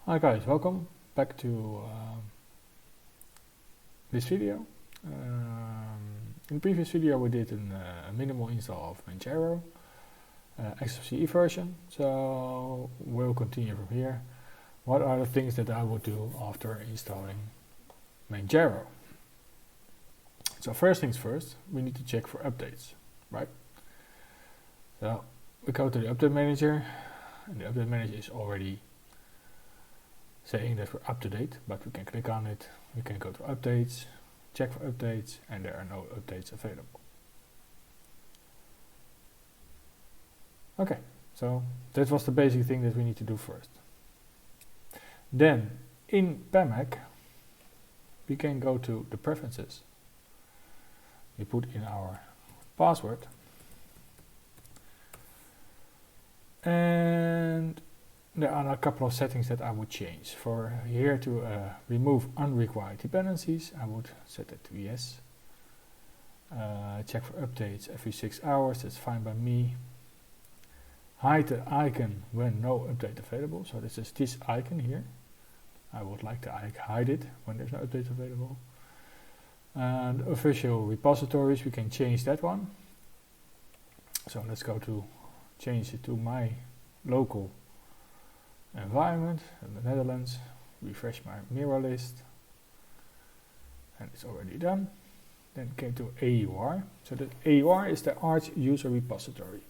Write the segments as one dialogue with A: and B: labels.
A: Hi guys, welcome back to this video. In the previous video we did a minimal install of Manjaro XFCE version, so we'll continue from here. What are the things that I would do after installing Manjaro? So first things first, we need to check for updates, right? So we go to the update manager, and the update manager is already saying that we're up to date, but we can click on it, we can go to updates, check for updates, and there are no updates available. Okay, so that was the basic thing that we need to do first. Then in PAMAC we can go to the preferences. We put in our password, and there are a couple of settings that I would change. For here to remove unrequired dependencies, I would set it to yes. Check for updates every 6 hours, that's fine by me. Hide the icon when no update available, so this is this icon here. I would like to hide it when there's no update available. And official repositories, we can change that one. So let's go to change it to my local environment in the Netherlands. Refresh my mirror list, and it's already done. Then came to AUR. So the AUR is the Arch user repository.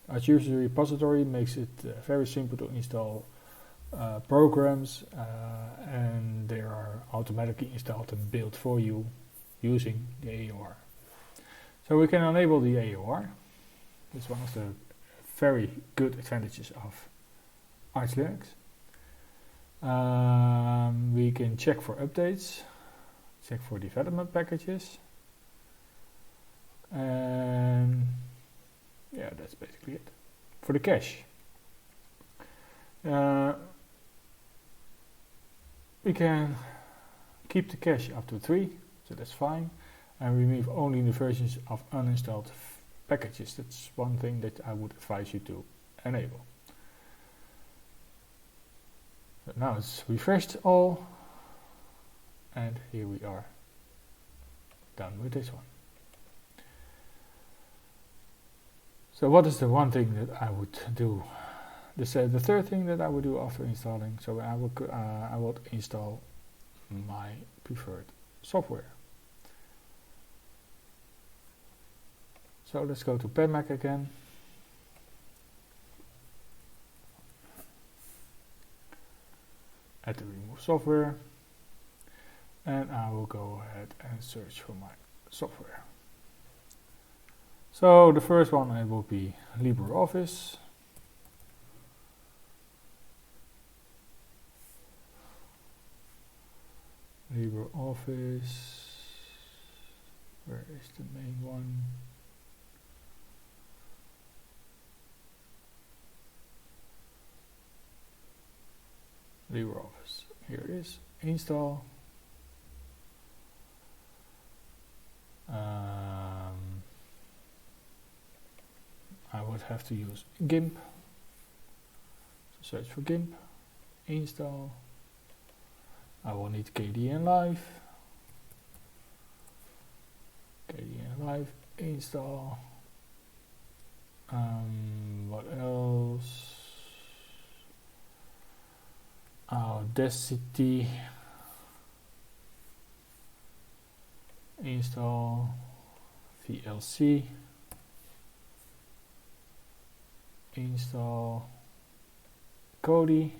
A: Arch user repository makes it very simple to install programs, and they are automatically installed and built for you using the AUR. So we can enable the AUR. It's one of the very good advantages of Arch Linux. We can check for updates, check for development packages, and yeah, that's basically it. For the cache, we can keep the cache up to 3, so that's fine, and remove only the versions of uninstalled packages. That's one thing that I would advise you to enable. But now it's refreshed all, and here we are done with this one. So what is the one thing that I would do? The third thing that I would do after installing, so I would install my preferred software. So let's go to PAMAC again. Add the remove software, and I will go ahead and search for my software. So the first one, it will be LibreOffice. LibreOffice, where is the main one? LibreOffice, here it is, install. I would have to use GIMP, so search for GIMP, install. I will need KDN Live, install. What else? Audacity, install. VLC, install. Kodi,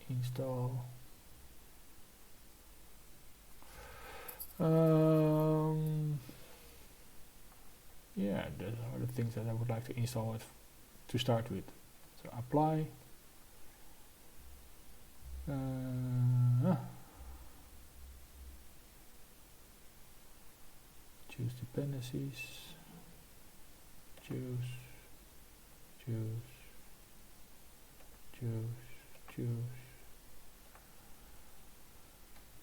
A: install. Yeah, those are the things that I would like to install it to start with. So apply. Choose dependencies. Choose.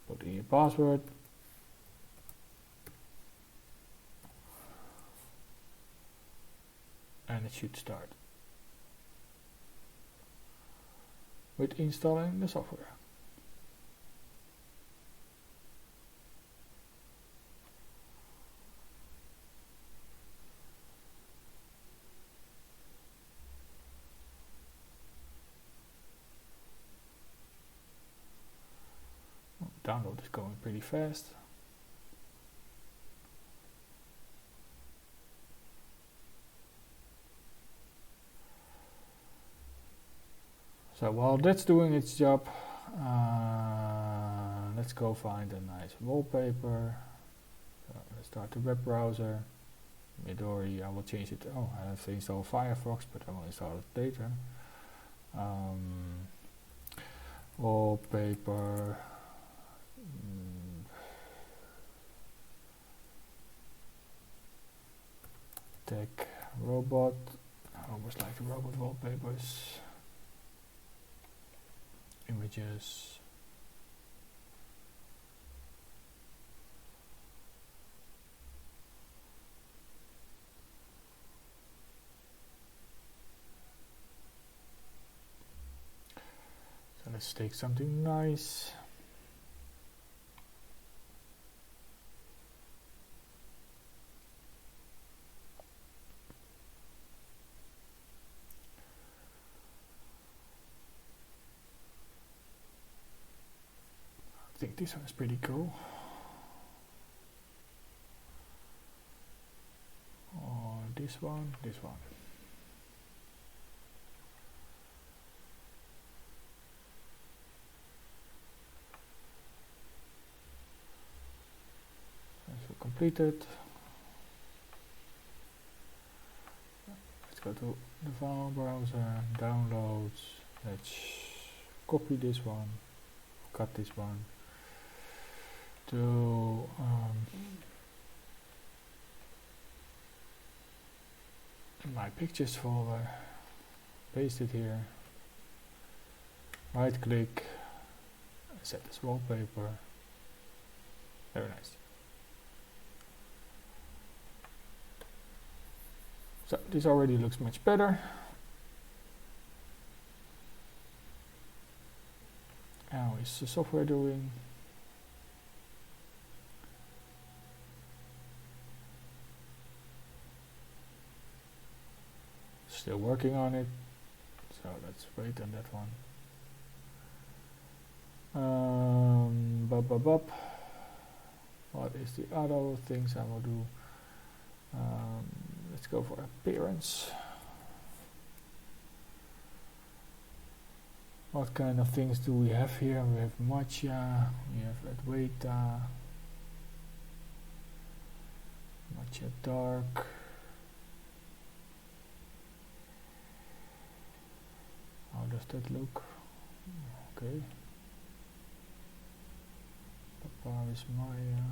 A: Put in your password. And it should start. with installing the software. Download is going pretty fast. So while that's doing its job, let's go find a nice wallpaper. So let's start the web browser. Midori, I will change it. Oh, I have to install Firefox, but I will install it later. Wallpaper. Tech robot. I almost like the robot wallpapers. Images. So let's take something nice. I think this one is pretty cool. Or this one, this one. So completed. Let's go to the file browser, downloads. Let's copy this one, cut this one. To my pictures folder, paste it here, right click, set as wallpaper. Very nice. So this already looks much better. How is the software doing? Still working on it, so let's wait on that one. What is the other things I will do? Let's go for appearance. What kind of things do we have here? We have matcha, we have Adwaita, matcha dark. How does that look? Okay. Papyrus Maya.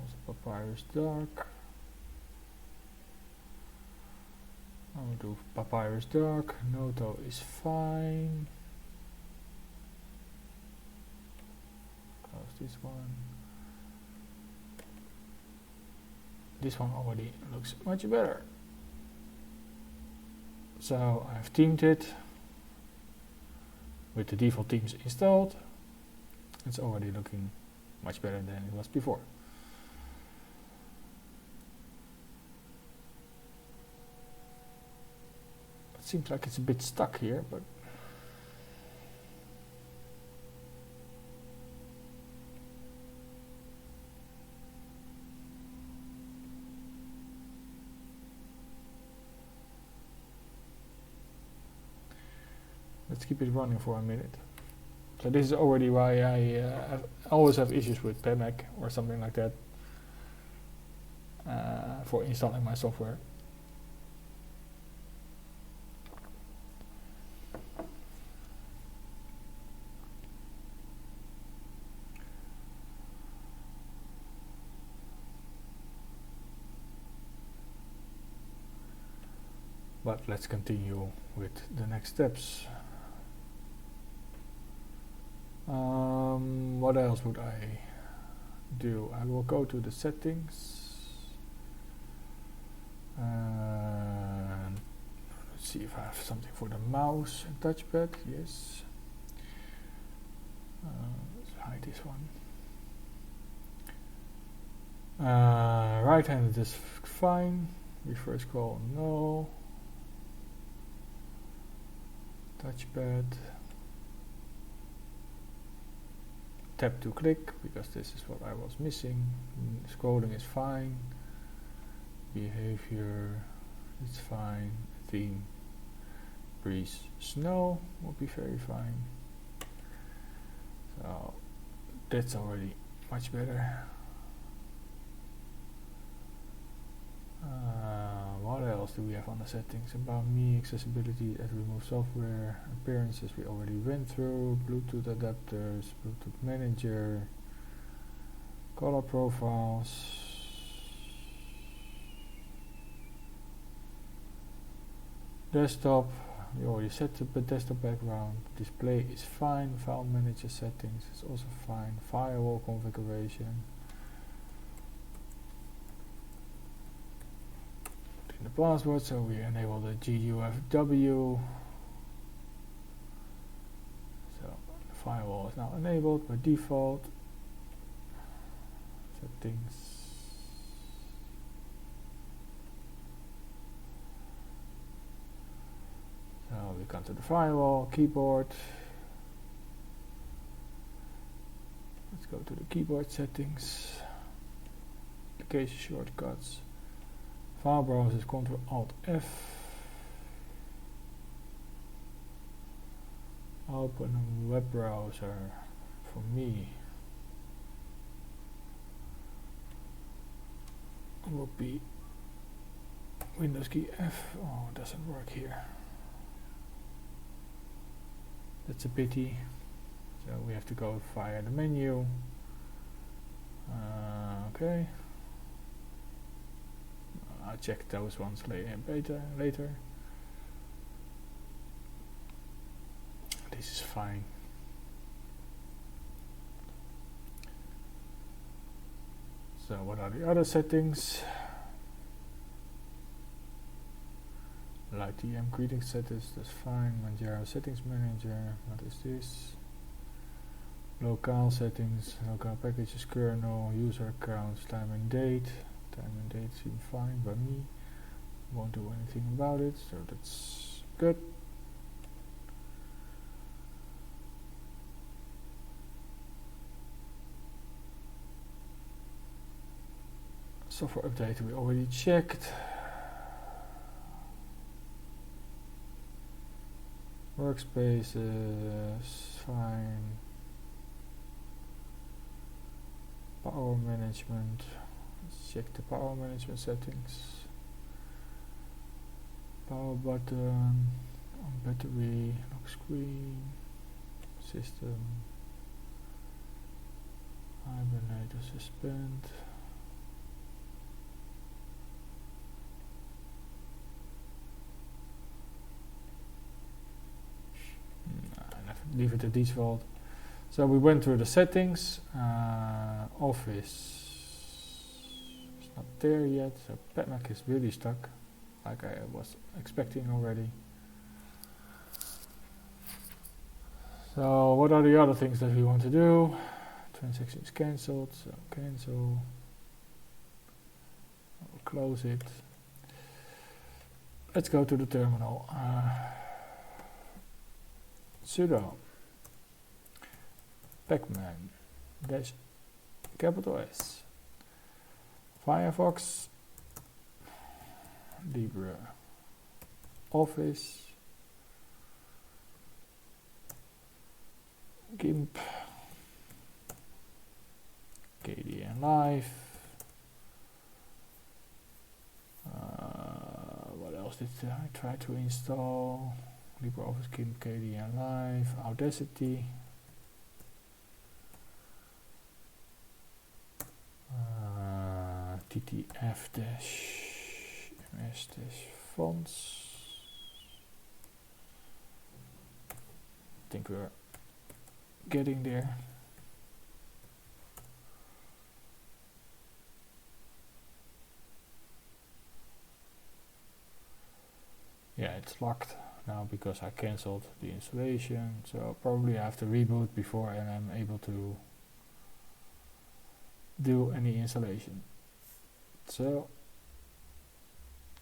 A: Also Papyrus Dark. I will do Papyrus Dark. Noto is fine. Close this one. This one already looks much better. So I've themed it with the default themes installed. It's already looking much better than it was before. It seems like it's a bit stuck here, but let's keep it running for a minute. So this is already why I always have issues with PMAC or something like that for installing my software. But let's continue with the next steps. What else would I do? I will go to the settings. Let's see if I have something for the mouse and touchpad. Yes. Let's hide this one. Right-handed is fine. Reverse scroll, no. Touchpad. Tap to click, because this is what I was missing. Scrolling is fine. Behavior, it's fine. Theme, breeze, snow will be very fine. So that's already much better. What else do we have on the settings? About me, accessibility, add remove software, appearances we already went through, Bluetooth adapters, Bluetooth manager, color profiles, desktop, we already set the desktop background, display is fine, file manager settings is also fine, firewall configuration. The password, so we enable the GUFW. So the firewall is now enabled by default. Settings. So we come to the firewall, keyboard. Let's go to the keyboard settings. Application shortcuts. File browser is Ctrl-Alt-F. Open a web browser for me will be Windows key F. Oh, it doesn't work here. That's a pity. So we have to go via the menu. Okay. I'll check those ones later. This is fine. So what are the other settings? Like TM greeting settings, that's fine. Manjaro settings manager, what is this? Locale settings, local packages, kernel, user accounts, time and date. Time and date seem fine by me. Won't do anything about it, so that's good. Software update we already checked. Workspaces, fine. Power management. Let's check the power management settings. Power button, on battery, lock screen, system, hibernate or suspend. Leave it at default. So we went through the settings. Office is not there yet, so Petmac is really stuck, like I was expecting already. So what are the other things that we want to do? Transaction is cancelled, so cancel. I'll close it. Let's go to the terminal. Sudo pacman dash capital S Firefox Libre Office GIMP KDN Live. What else did I try to install? LibreOffice GIMP KDN Live, Audacity, TTF-MS-fonts. I think we're getting there. yeah, it's locked now because I cancelled the installation, so probably I have to reboot before and I'm able to do any installation. So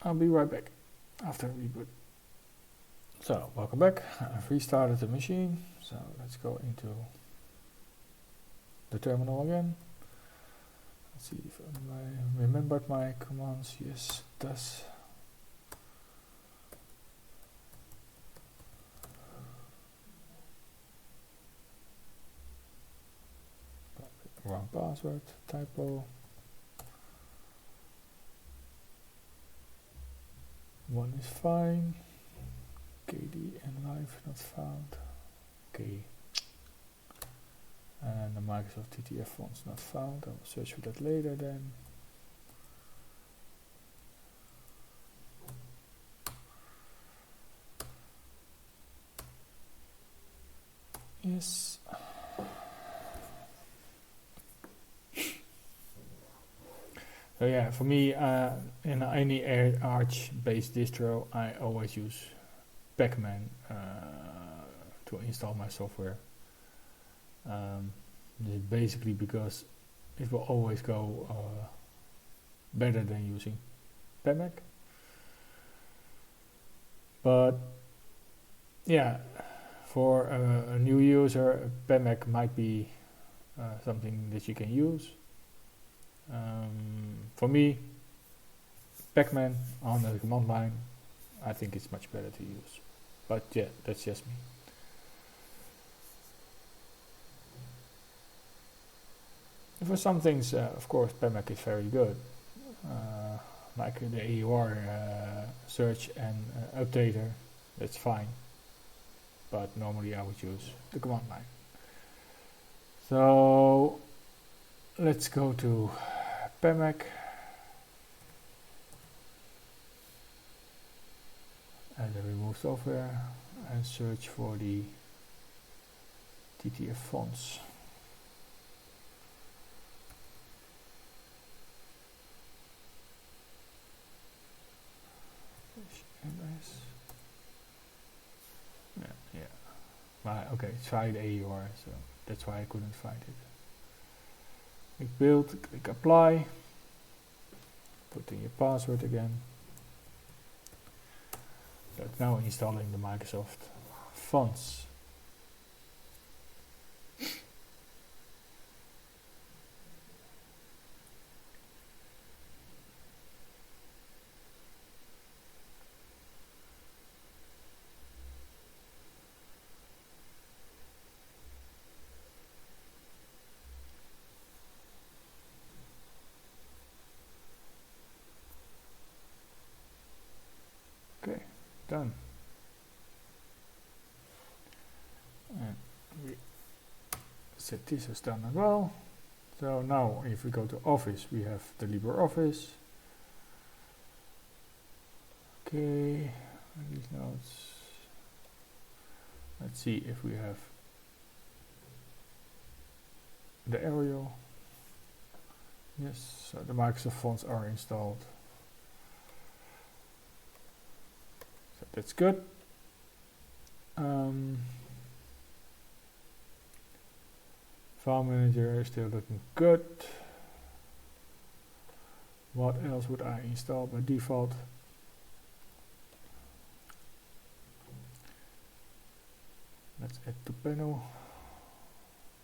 A: I'll be right back after reboot. So welcome back. I've restarted the machine, so let's go into the terminal again. Let's see if I remembered my commands. Yes, it does. Wrong password, typo. 1 is fine. KD and live not found. Okay. And the Microsoft TTF fonts not found. I will search for that later then. Yes. So yeah, for me, in any Arch-based distro, I always use Pacman to install my software. This is basically because it will always go better than using PMAC. But yeah, for a new user, PMAC might be something that you can use. For me, Pacman on the command line, I think it's much better to use. But yeah, that's just me. For some things, of course, PMAC is very good. Like the AUR search and updater, that's fine. But normally I would use the command line. So let's go to PMAC. And then remove software and search for the TTF fonts. Yeah. Okay, try the AUR, so that's why I couldn't find it. Click build, click apply, put in your password again. So it's now installing the Microsoft fonts. Okay, done. And we set this as done as well. So now if we go to Office, we have the LibreOffice. Okay, these notes. Let's see if we have the Arial. Yes, so the Microsoft fonts are installed. So that's good. File Manager is still looking good. What else would I install by default? Let's add to panel.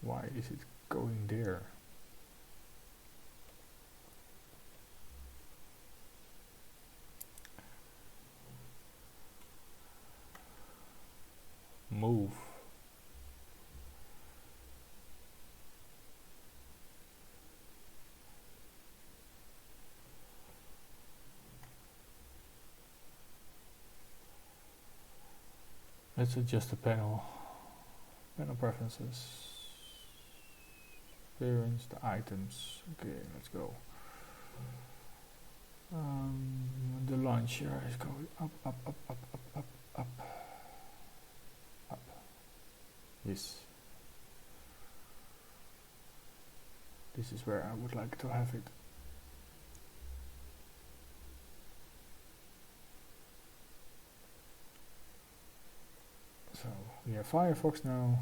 A: Why is it going there? Move. Let's adjust the panel preferences, appearance, the items. Okay, let's go. The launcher is going up, up, up, up, up, up, up, up. This is where I would like to have it. we have Firefox now.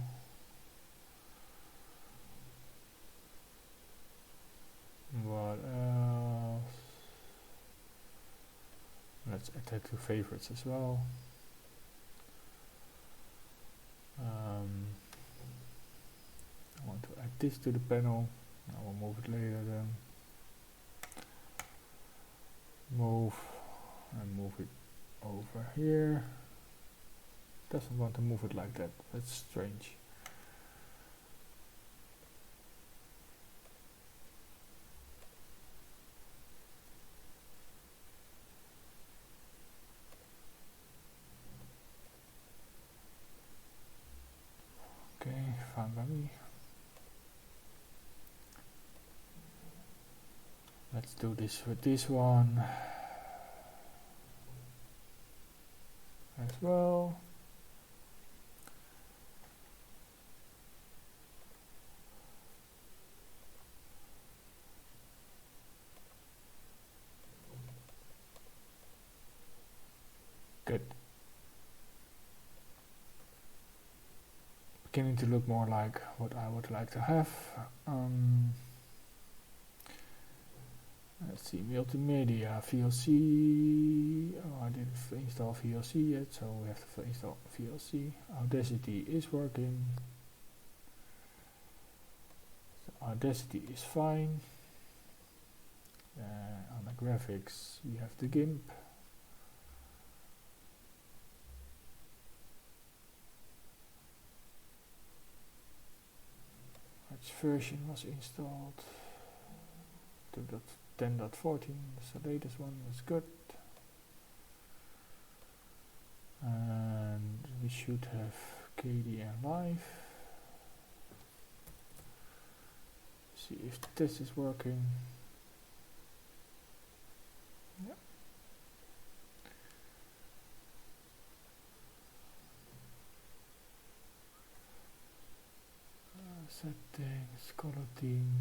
A: What else? Let's add that to favorites as well. I want to add this to the panel. I will move it later then. Move and move it over here. Doesn't want to move it like that. That's strange. Okay, fine by me. Let's do this with this one as well. Good. Beginning to look more like what I would like to have. Let's see, multimedia, VLC. Oh, I didn't install VLC yet, so we have to install VLC. Audacity is working. So Audacity is fine. On the graphics, we have the GIMP. Which version was installed? 10.14, that's the latest one, that's good. And we should have KDN live. See if this is working. Yep. Settings, color theme.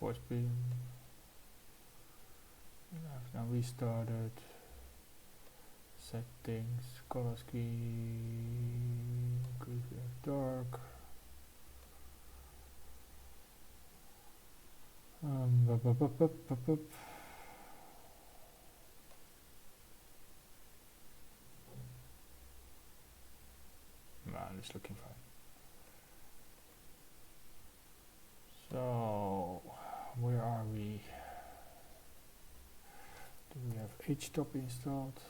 A: Voice beam. I've now restarted. Settings, color scheme, dark. It's looking fine. So, where are we? Do we have HTOP installed?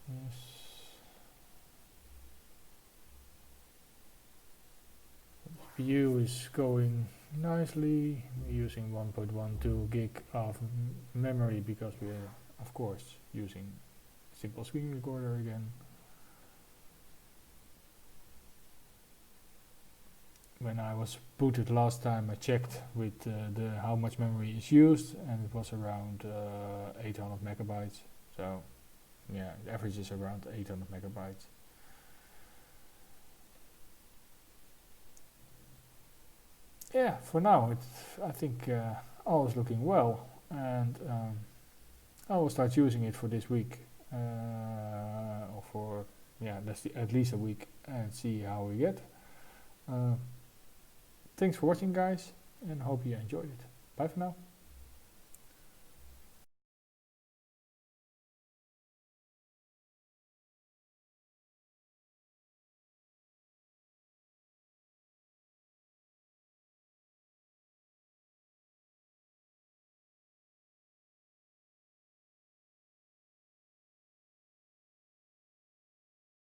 A: Yes. The CPU is going nicely. We're using 1.12 gig of memory because we're, of course, using simple screen recorder again. When I was booted last time, I checked with how much memory is used, and it was around 800 megabytes. So, yeah, the average is around 800 megabytes. Yeah, for now, I think all is looking well, and I will start using it for this week, or for at least a week, and see how we get. Thanks for watching, guys, and hope you enjoyed it. Bye for now.